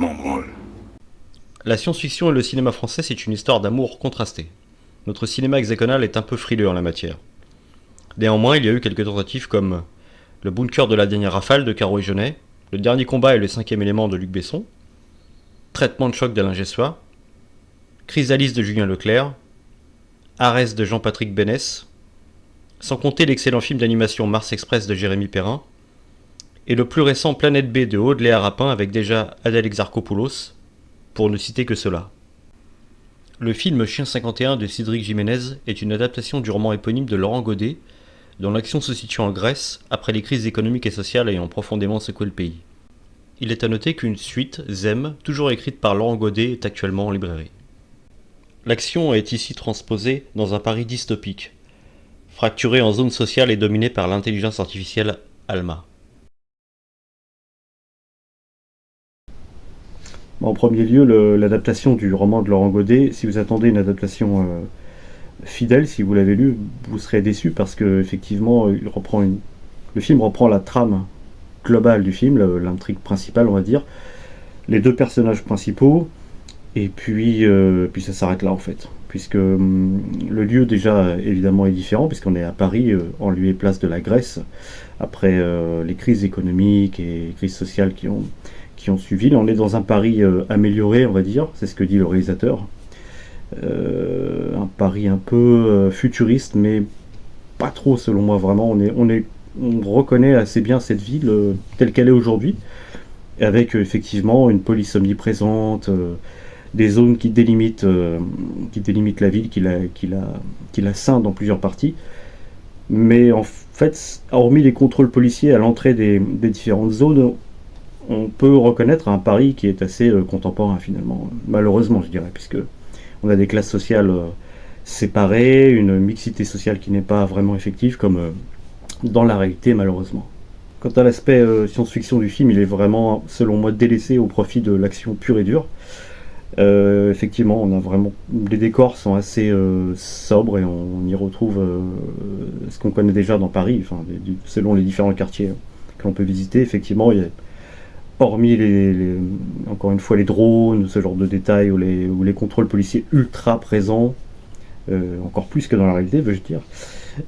m'en branle. La science-fiction et le cinéma français, c'est une histoire d'amour contrastée. Notre cinéma hexagonal est un peu frileux en la matière. Néanmoins, il y a eu quelques tentatives comme Le bunker de la dernière rafale de Caro et Jeunet, Le dernier combat et le cinquième élément de Luc Besson, Traitement de choc d'Alain Gessois, Chrysalis de Julien Leclerc, Arès de Jean-Patrick Bénès, sans compter l'excellent film d'animation Mars Express de Jérémy Perrin, et le plus récent Planète B de Aude Léa Rapin avec déjà Adèle Exarchopoulos, pour ne citer que cela. Le film Chien 51 de Cédric Jiménez est une adaptation du roman éponyme de Laurent Godet, dont l'action se situe en Grèce après les crises économiques et sociales ayant profondément secoué le pays. Il est à noter qu'une suite, Zem, toujours écrite par Laurent Godet, est actuellement en librairie. L'action est ici transposée dans un Paris dystopique, fracturé en zones sociales et dominé par l'intelligence artificielle Alma. En premier lieu, l'adaptation du roman de Laurent Godet, si vous attendez une adaptation fidèle, si vous l'avez lu, vous serez déçu parce que effectivement, le film reprend la trame globale du film, l'intrigue principale, on va dire, les deux personnages principaux, et puis ça s'arrête là en fait. Puisque le lieu déjà évidemment est différent, puisqu'on est à Paris, en lieu et place de la Grèce, après les crises économiques et les crises sociales qui ont suivi. Là, on est dans un Paris amélioré, on va dire, c'est ce que dit le réalisateur. Un Paris un peu futuriste, mais pas trop selon moi, vraiment. On reconnaît assez bien cette ville telle qu'elle est aujourd'hui, avec effectivement une police omniprésente, des zones qui délimitent la ville, qui la scindent en plusieurs parties. Mais en fait, hormis les contrôles policiers à l'entrée des différentes zones, on peut reconnaître un Paris qui est assez contemporain finalement, malheureusement je dirais, puisque on a des classes sociales séparées, une mixité sociale qui n'est pas vraiment effective comme dans la réalité malheureusement. Quant à l'aspect science-fiction du film, il est vraiment, selon moi, délaissé au profit de l'action pure et dure. Effectivement, les décors sont assez sobres et on y retrouve ce qu'on connaît déjà dans Paris, enfin, selon les différents quartiers que l'on peut visiter. Effectivement, hormis encore une fois les drones, ce genre de détails, ou les contrôles policiers ultra présents, encore plus que dans la réalité, veux-je dire,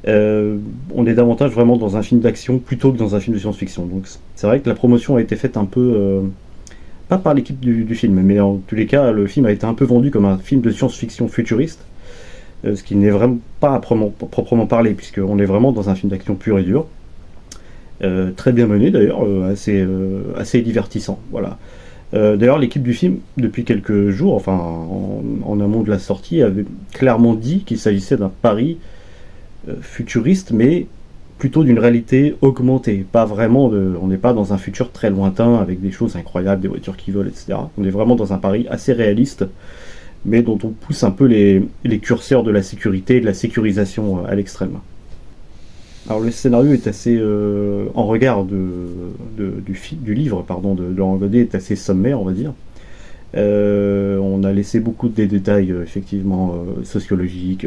on est davantage vraiment dans un film d'action plutôt que dans un film de science-fiction. Donc c'est vrai que la promotion a été faite un peu, pas par l'équipe du film, mais en tous les cas, le film a été un peu vendu comme un film de science-fiction futuriste, ce qui n'est vraiment pas proprement parlé, puisqu'on est vraiment dans un film d'action pur et dur. Très bien mené d'ailleurs, assez divertissant. Voilà. D'ailleurs, l'équipe du film, depuis quelques jours, enfin en amont de la sortie, avait clairement dit qu'il s'agissait d'un pari futuriste, mais plutôt d'une réalité augmentée. Pas vraiment on n'est pas dans un futur très lointain avec des choses incroyables, des voitures qui volent, etc. On est vraiment dans un pari assez réaliste, mais dont on pousse un peu les curseurs de la sécurité et de la sécurisation à l'extrême. Alors le scénario est assez, en regard du livre de Laurent Godet, est assez sommaire, on va dire. On a laissé beaucoup de détails, effectivement, sociologiques,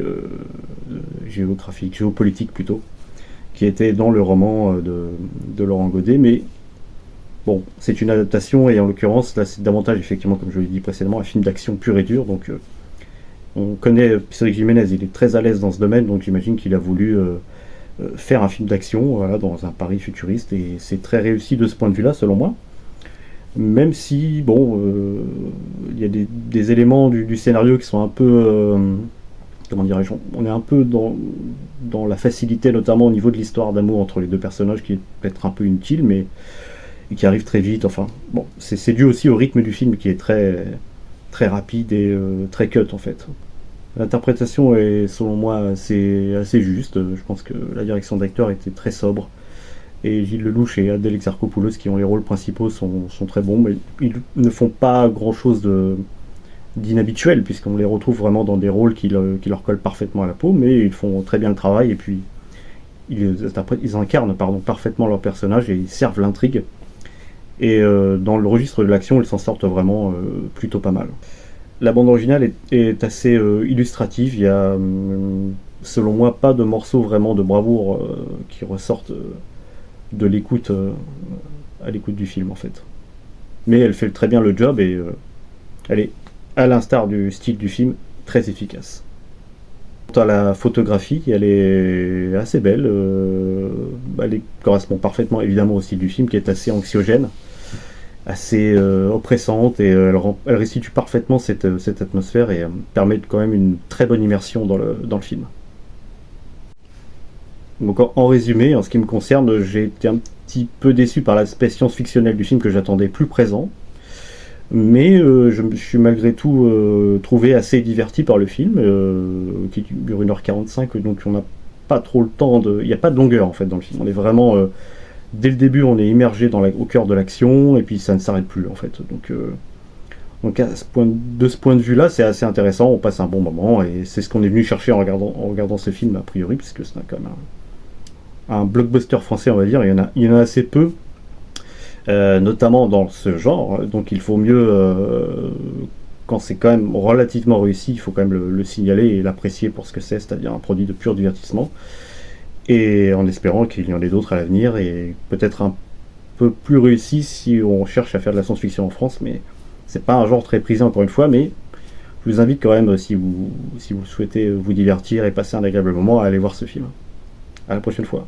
géographiques, géopolitiques plutôt, qui étaient dans le roman de Laurent Godet, mais bon, c'est une adaptation, et en l'occurrence, là, c'est davantage, effectivement, comme je l'ai dit précédemment, un film d'action pur et dur, donc on connaît Cédric Jiménez, il est très à l'aise dans ce domaine, donc j'imagine qu'il a voulu faire un film d'action, voilà, dans un Paris futuriste, et c'est très réussi de ce point de vue-là, selon moi. Même si, bon, il y a des éléments du scénario qui sont un peu, comment dirais-je, on est un peu dans la facilité, notamment au niveau de l'histoire d'amour entre les deux personnages, qui est peut-être un peu inutile, mais et qui arrive très vite. Enfin, bon, c'est dû aussi au rythme du film qui est très, très rapide et très cut en fait. L'interprétation est, selon moi, assez juste. Je pense que la direction d'acteur était très sobre. Et Gilles Lelouch et Adèle Exarchopoulos, qui ont les rôles principaux, sont très bons, mais ils ne font pas grand-chose d'inhabituel, puisqu'on les retrouve vraiment dans des rôles qui leur collent parfaitement à la peau, mais ils font très bien le travail, et puis ils incarnent parfaitement leur personnage, et ils servent l'intrigue. Et dans le registre de l'action, ils s'en sortent vraiment plutôt pas mal. La bande originale est assez illustrative. Il y a, selon moi, pas de morceaux vraiment de bravoure qui ressortent de l'écoute à l'écoute du film, en fait. mais elle fait très bien le job et elle est, à l'instar du style du film, très efficace. Quant à la photographie, elle est assez belle. Elle correspond parfaitement évidemment au style du film qui est assez anxiogène, assez oppressante et elle restitue parfaitement cette atmosphère et permet quand même une très bonne immersion dans le film. Donc en résumé, en ce qui me concerne, j'ai été un petit peu déçu par l'aspect science-fictionnel du film que j'attendais plus présent. Mais je me suis malgré tout trouvé assez diverti par le film, qui dure 1h45, donc on n'a pas trop le temps de... Il n'y a pas de longueur en fait dans le film. On est vraiment... dès le début, on est immergé au cœur de l'action, et puis ça ne s'arrête plus en fait. Donc de ce point de vue-là, c'est assez intéressant, on passe un bon moment, et c'est ce qu'on est venu chercher en regardant ce film a priori, puisque c'est quand même un blockbuster français, on va dire. Il y en a assez peu. Notamment dans ce genre, donc il faut mieux, quand c'est quand même relativement réussi, il faut quand même le signaler et l'apprécier pour ce que c'est-à-dire un produit de pur divertissement, et en espérant qu'il y en ait d'autres à l'avenir, et peut-être un peu plus réussi si on cherche à faire de la science-fiction en France, mais c'est pas un genre très prisé encore une fois, mais je vous invite quand même, si vous souhaitez vous divertir et passer un agréable moment, à aller voir ce film. À la prochaine fois.